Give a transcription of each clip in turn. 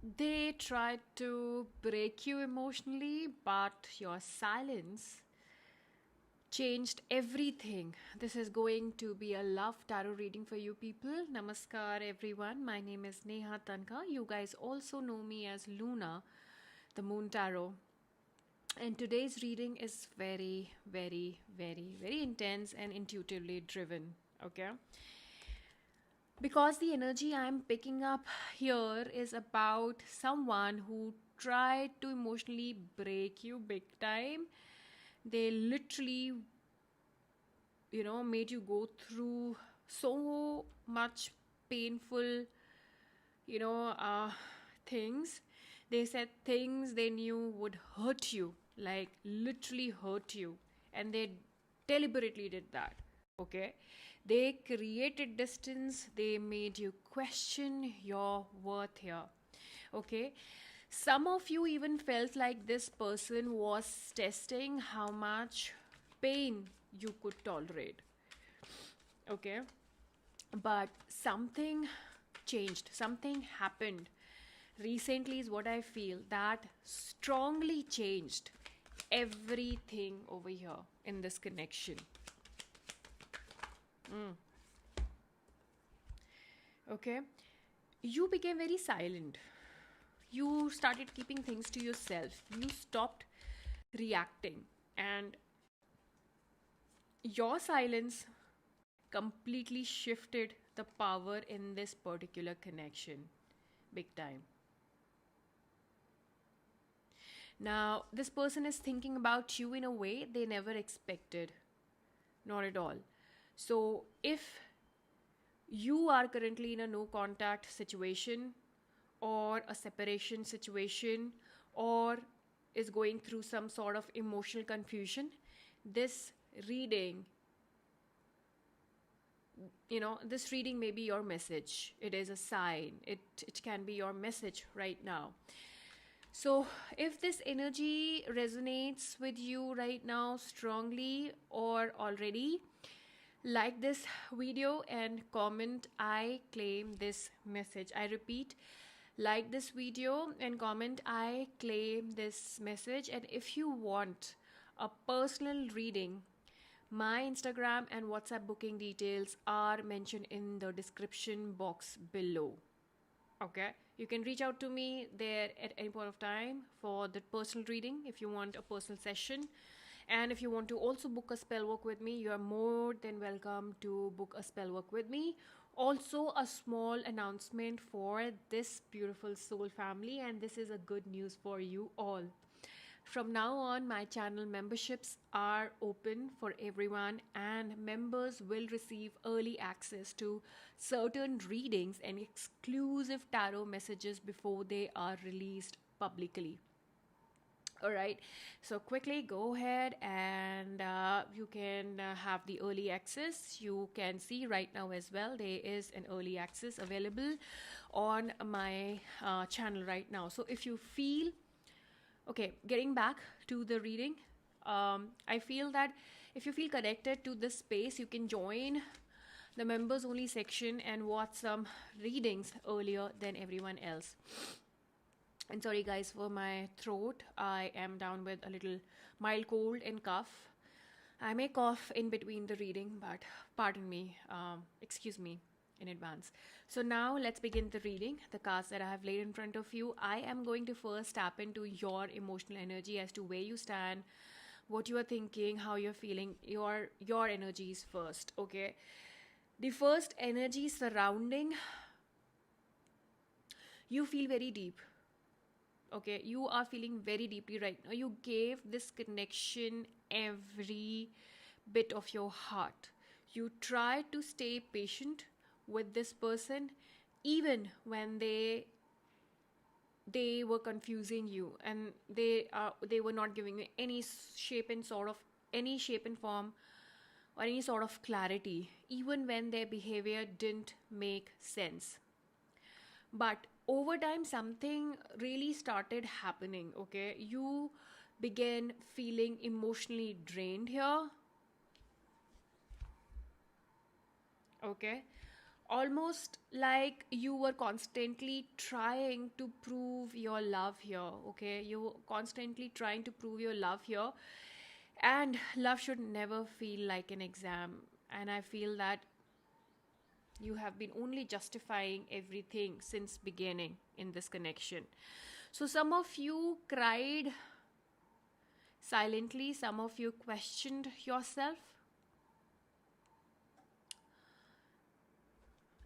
They tried to break you emotionally, but your silence changed everything. This is going to be a love tarot reading for you people. Namaskar, everyone. My name is Neha Tankha. You guys also know me as Luna, the Moon Tarot. And today's reading is very, very, very, very intense and intuitively driven. Okay. Because the energy I'm picking up here is about someone who tried to emotionally break you big time. They literally, made you go through so much painful, you know, uh, things. They said things they knew would hurt you, like literally hurt you. And they deliberately did that. Okay. They created distance, they made you question your worth here. Okay. Some of you even felt like this person was testing how much pain you could tolerate. Okay. But something changed, something happened recently, is what I feel, that strongly changed everything over here in this connection. Okay. You became very silent. You started keeping things to yourself. You stopped reacting. And your silence completely shifted the power in this particular connection. Big time. Now, this person is thinking about you in a way they never expected. Not at all. So, if you are currently in a no contact situation or a separation situation or is going through some sort of emotional confusion, this reading, this reading may be your message. It is a sign. It can be your message right now. So, if this energy resonates with you right now strongly or already, like this video and comment I claim this message. I repeat, like this video and comment I claim this message. And if you want a personal reading, my Instagram and WhatsApp booking details are mentioned in the description box below. Okay, you can reach out to me there at any point of time for the personal reading if you want a personal session. And if you want to also book a spell work with me, you are more than welcome to book a spell work with me. Also, a small announcement for this beautiful soul family, and this is a good news for you all. From now on, my channel memberships are open for everyone, and members will receive early access to certain readings and exclusive tarot messages before they are released publicly. All right, so quickly go ahead and you can have the early access. You can see right now as well, there is an early access available on my channel right now. So if you feel okay, getting back to the reading, I feel that if you feel connected to this space, you can join the members only section and watch some readings earlier than everyone else. And sorry guys for my throat. I am down with a little mild cold and cough. I may cough in between the reading, but pardon me, excuse me in advance. So now let's begin the reading. The cards that I have laid in front of you, I am going to first tap into your emotional energy as to where you stand, what you are thinking, how you're feeling, your energies first. Okay, the first energy surrounding you, feel very deep. Okay, you are feeling very deeply right now. You gave this connection every bit of your heart. You try to stay patient with this person even when they were confusing you, and they were not giving you any shape and form or any sort of clarity, even when their behavior didn't make sense. But over time something really started happening. Okay, you began feeling emotionally drained here. Okay, almost like you were constantly trying to prove your love here. Okay, you were constantly trying to prove your love here, and love should never feel like an exam. And I feel that you have been only justifying everything since beginning in this connection. So some of you cried silently, some of you questioned yourself,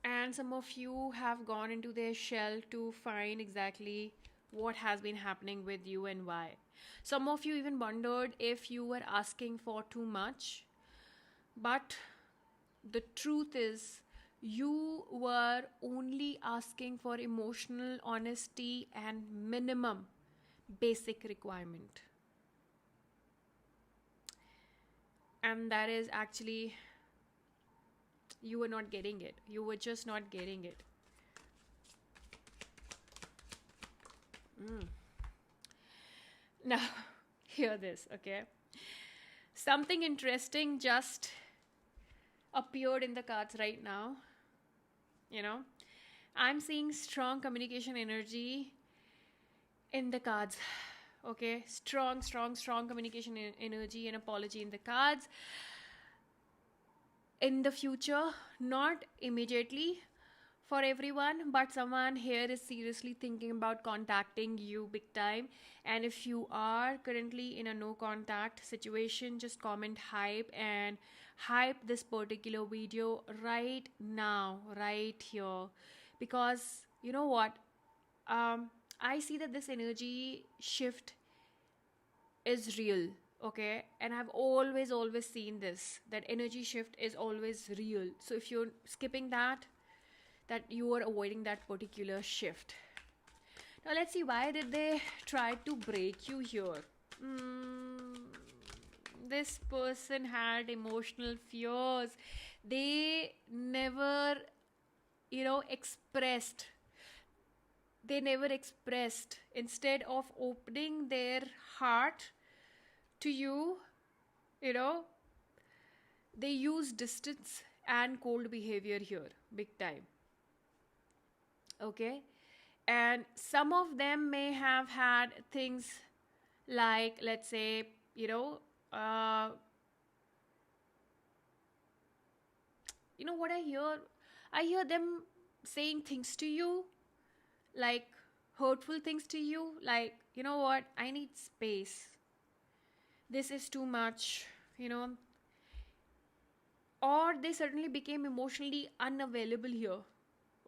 and some of you have gone into their shell to find exactly what has been happening with you and why. Some of you even wondered if you were asking for too much, but the truth is, you were only asking for emotional honesty and minimum basic requirement. And that is actually, you were not getting it. You were just not getting it. Now, hear this, okay? Something interesting just appeared in the cards right now. You know, I'm seeing strong communication energy in the cards. Okay, strong communication energy and apology in the cards. In the future, not immediately for everyone, but someone here is seriously thinking about contacting you big time. And if you are currently in a no contact situation, just comment hype and hype this particular video right now, right here. Because you know what? I see that this energy shift is real. Okay, and I've always seen this, that energy shift is always real. So if you're skipping that, that you are avoiding that particular shift. Now let's see, why did they try to break you here? This person had emotional fears. They never, expressed. They never expressed. Instead of opening their heart to you, you know, they use distance and cold behavior here, big time. Okay, and some of them may have had things like, let's say, uh, what I hear them saying things to you, like hurtful things to you, like, you know what, I need space, this is too much, you know or they suddenly became emotionally unavailable here.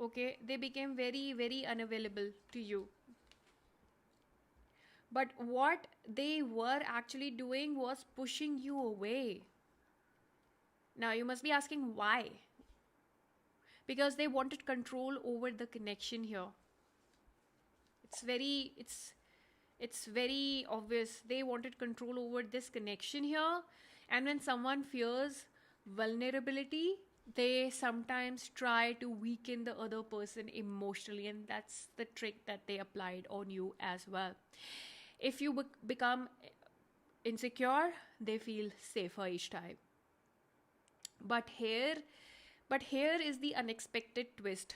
Okay, they became very unavailable to you, but what they were actually doing was pushing you away. Now you must be asking why. Because they wanted control over the connection here. It's very obvious, they wanted control over this connection here. And when someone fears vulnerability, they sometimes try to weaken the other person emotionally, and that's the trick that they applied on you as well. If you become insecure, they feel safer each time. But here but here is the unexpected twist.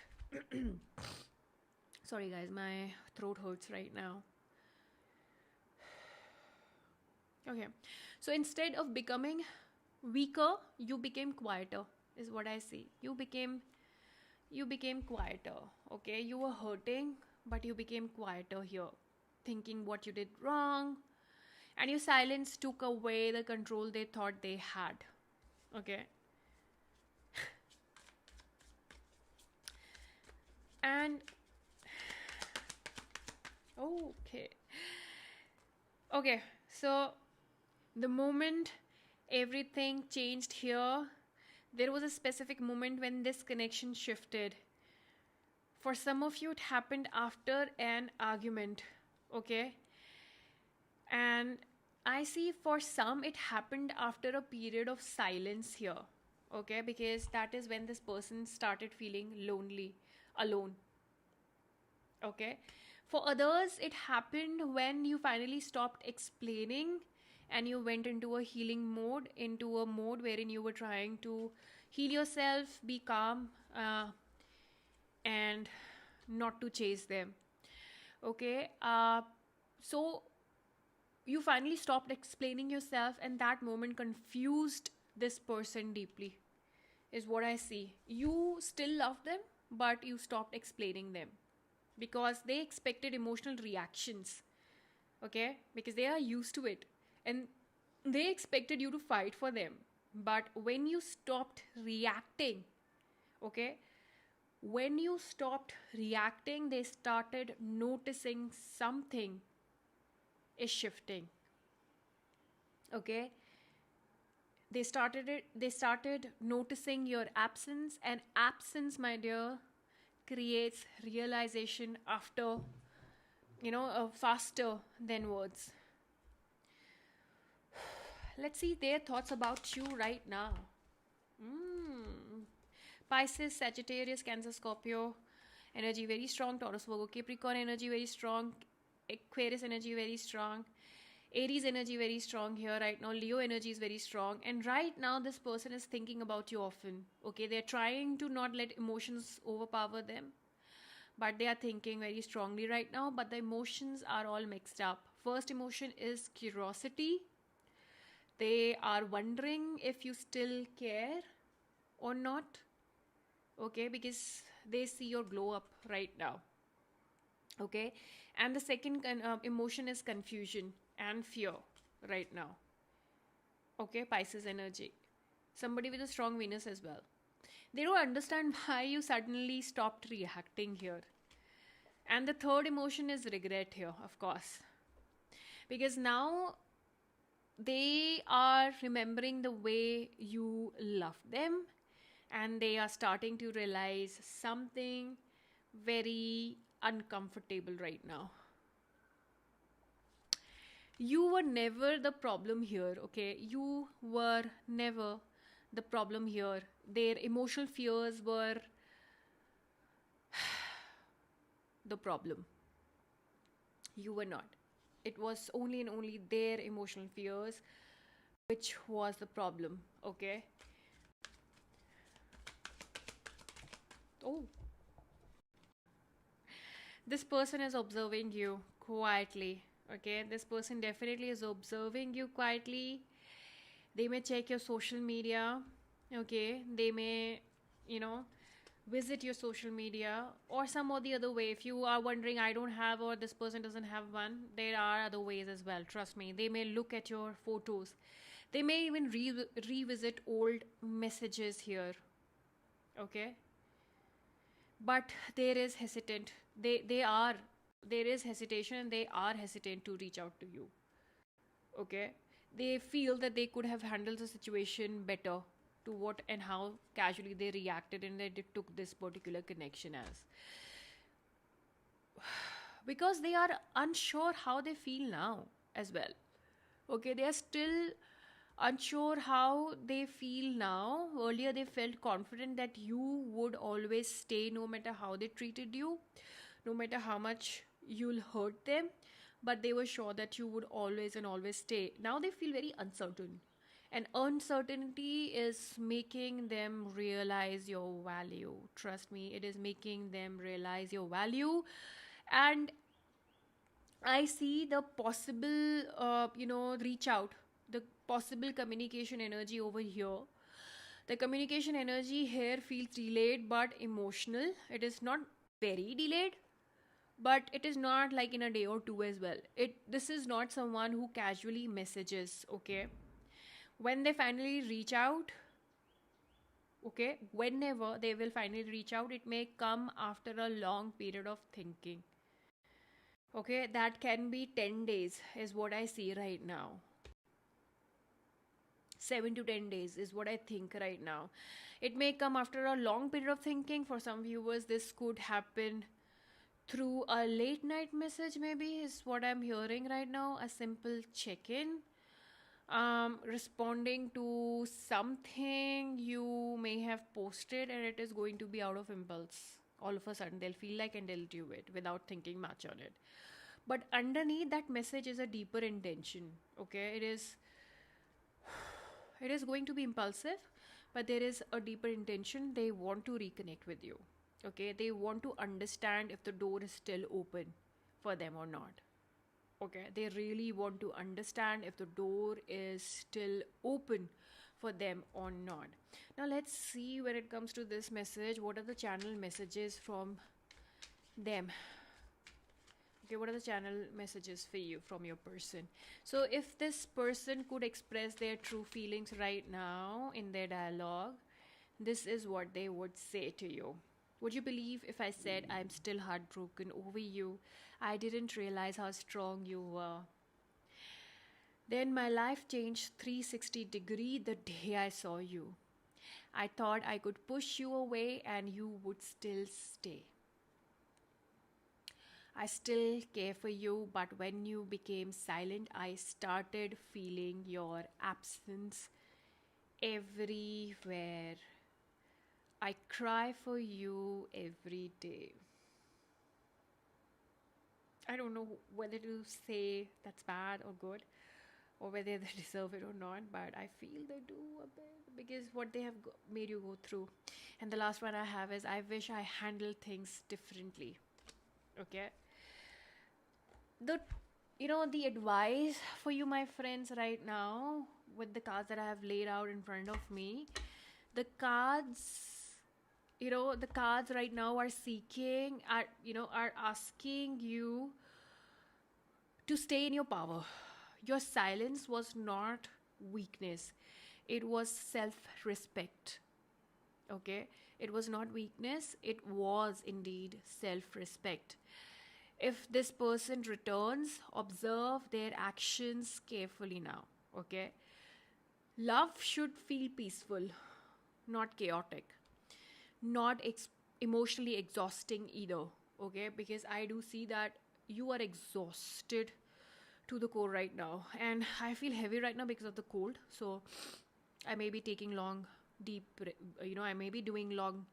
Sorry guys, my throat hurts right now. Okay, so instead of becoming weaker, you became quieter, is what I see. You became quieter. Okay, you were hurting, but you became quieter here, thinking what you did wrong, and your silence took away the control they thought they had. Okay, and okay, okay, so the moment everything changed here, there was a specific moment when this connection shifted. For some of you, it happened after an argument. Okay, and I see for some it happened after a period of silence here. Okay, because that is when this person started feeling lonely, alone. Okay, for others it happened when you finally stopped explaining and you went into a healing mode, into a mode wherein you were trying to heal yourself, be calm, and not to chase them. Okay, so you finally stopped explaining yourself, and that moment confused this person deeply, is what I see. You still love them, but you stopped explaining them because they expected emotional reactions, okay? Because they are used to it, and they expected you to fight for them. But when you stopped reacting, okay, when you stopped reacting, they started noticing something is shifting, okay? They started noticing your absence, and absence, my dear, creates realization after, faster than words. Let's see their thoughts about you right now. Pisces, Sagittarius, Cancer, Scorpio energy very strong. Taurus, Virgo, Capricorn energy very strong. Aquarius energy very strong. Aries energy very strong here right now. Leo energy is very strong. And right now, this person is thinking about you often. Okay, they're trying to not let emotions overpower them. But they are thinking very strongly right now. But the emotions are all mixed up. First emotion is curiosity. They are wondering if you still care or not. Okay, because they see your glow up right now. Okay, and the second emotion is confusion and fear right now. Okay, Pisces energy, somebody with a strong Venus as well. They don't understand why you suddenly stopped reacting here. And the third emotion is regret here, of course, because now they are remembering the way you loved them, and they are starting to realize something very uncomfortable right now. You were never the problem here, okay? You were never the problem here. Their emotional fears were the problem. You were not. It was only and only their emotional fears which was the problem, okay? Oh, this person is observing you quietly, okay? This person definitely is observing you quietly. They may check your social media, okay? They may, you know, visit your social media or some or the other way. If you are wondering, I don't have, or this person doesn't have one, there are other ways as well. Trust me. They may look at your photos. They may even revisit old messages here, okay? But there is hesitant. They are, there is hesitation, and they are hesitant to reach out to you, okay? They feel that they could have handled the situation better, to what and how casually they reacted, and they took this particular connection as, because they are unsure how they feel now as well. Okay, they are still unsure how they feel now. Earlier they felt confident that you would always stay no matter how they treated you, no matter how much you'll hurt them, but they were sure that you would always and always stay. Now they feel very uncertain, and uncertainty is making them realize your value. Trust me, it is making them realize your value. And I see the possible, reach out, the possible communication energy over here. The communication energy here feels delayed but emotional. It is not very delayed, but it is not like in a day or two as well. This is not someone who casually messages, okay? When they finally reach out, okay, whenever they will finally reach out, it may come after a long period of thinking. Okay, that can be 10 days, is what I see right now. 7 to 10 days is what I think right now. It may come after a long period of thinking. For some viewers, this could happen through a late night message, maybe, is what I'm hearing right now. A simple check in, responding to something you may have posted, and it is going to be out of impulse. All of a sudden, they'll feel like, and they'll do it without thinking much on it. But underneath that message is a deeper intention. Okay, it is going to be impulsive, but there is a deeper intention. They want to reconnect with you. Okay, they want to understand if the door is still open for them or not. Okay, they really want to understand if the door is still open for them or not. Now let's see, when it comes to this message, what are the channel messages from them? Okay, what are the channel messages for you from your person? So if this person could express their true feelings right now in their dialogue, this is what they would say to you. Would you believe if I said I'm still heartbroken over you? I didn't realize how strong you were. Then my life changed 360-degree the day I saw you. I thought I could push you away and you would still stay. I still care for you, but when you became silent, I started feeling your absence everywhere. I cry for you every day. I don't know whether to say that's bad or good, or whether they deserve it or not, but I feel they do a bit because what they have made you go through. And the last one I have is, I wish I handled things differently. Okay, the the advice for you, my friends, right now, with the cards that I have laid out in front of me, the cards, the cards right now are seeking, are asking you to stay in your power. Your silence was not weakness, it was self respect. Okay, it was not weakness, it was indeed self respect. If this person returns, observe their actions carefully now. Okay, love should feel peaceful, not chaotic, not emotionally exhausting either. Okay, because I do see that you are exhausted to the core right now, and I feel heavy right now because of the cold. So I may be taking long deep I may be doing long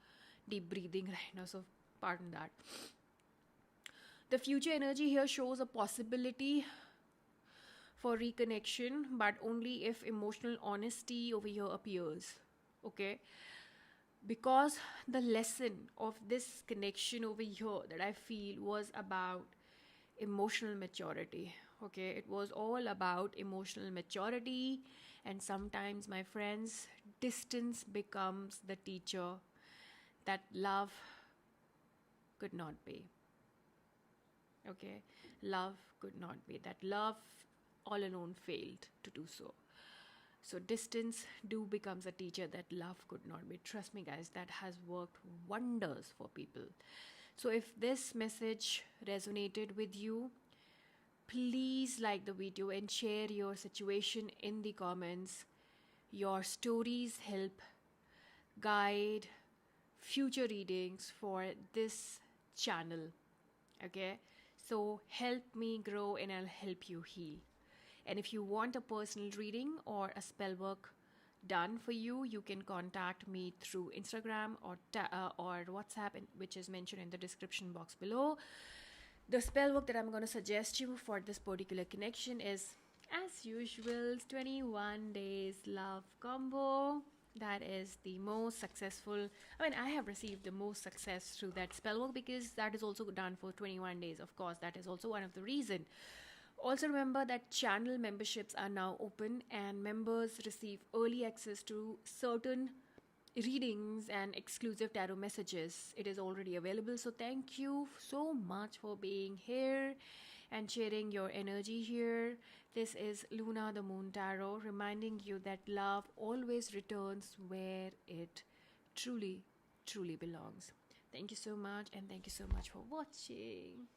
deep breathing right now, so pardon that. The future energy here shows a possibility for reconnection, but only if emotional honesty over here appears. Okay, because the lesson of this connection over here that I feel was about emotional maturity. Okay, it was all about emotional maturity, and sometimes, my friends, distance becomes the teacher that love could not be. Okay, love could not be, that love all alone failed to do so. So distance do becomes a teacher that love could not be. Trust me, guys, that has worked wonders for people. So if this message resonated with you, please like the video and share your situation in the comments. Your stories help guide future readings for this channel. Okay, so help me grow and I'll help you heal. And if you want a personal reading or a spell work done for you, you can contact me through Instagram or WhatsApp, which is mentioned in the description box below. The spell work that I'm going to suggest you for this particular connection is, as usual, 21 days love combo. That is the most successful. I mean, I have received the most success through that spell work because that is also done for 21 days. Of course, that is also one of the reason. Also remember that channel memberships are now open and members receive early access to certain readings and exclusive tarot messages. It is already available. So thank you so much for being here and sharing your energy here. This is Luna the Moon Tarot, reminding you that love always returns where it truly, truly belongs. Thank you so much, and thank you so much for watching.